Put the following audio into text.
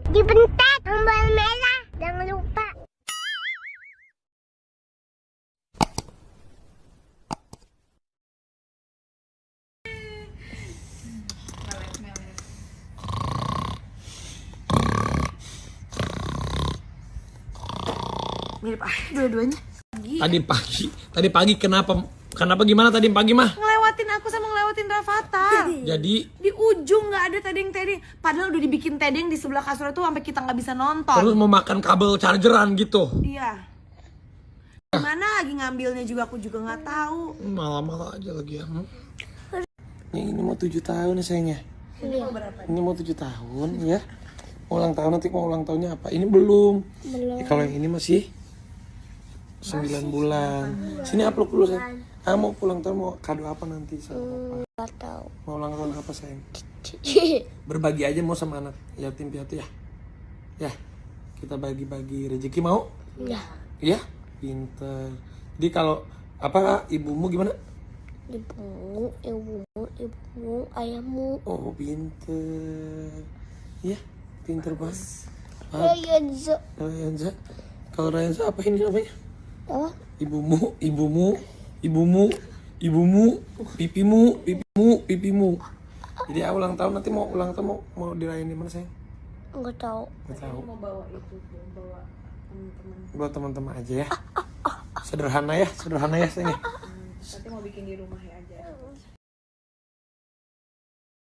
Dipencet tombol merah, jangan lupa. Mirip dua-duanya. Tadi pagi kenapa gimana tadi pagi mah? Ngelewatin aku sama ngelewatin Rafathar. Jadi Di ujung nggak ada tedeng-tedeng. Padahal udah dibikin tedeng di sebelah kasur tuh sampai kita nggak bisa nonton. terus mau makan kabel chargeran gitu. Iya. Gimana lagi ngambilnya juga aku juga nggak tahu. Malah-malah aja lagi ya. Ini mau 7 tahun ya sayangnya. Ini mau 7 tahun ya. Mau ulang tahun nanti mau ulang tahunnya apa? Ini belum. Ya, kalau yang ini masih 9 bulan. Sini upload dulu sayang. Mau pulang tahun mau kado apa nanti sama papa? Gak tahu. Mau ulang tahun apa sayang? Berbagi aja mau sama anak yatim piatu ya. Ya. Kita bagi-bagi rezeki mau? Ya. Iya. Pinter. Jadi kalau apa ibumu gimana? Ibumu, ayahmu. Oh pinter. Iya. Pinter banget. Rayanza. Rayanza. Kalau Rayanza apa ini namanya? Apa? Ibumu, pipimu. Jadi ulang tahun nanti mau ulang tahun mau dirayain di mana sayang? Enggak tahu. Nggak tahu. Mau bawa itu, bawa teman-teman. Buat teman-teman aja ya. Sederhana ya sayang. Nanti mau bikin di rumah ya aja.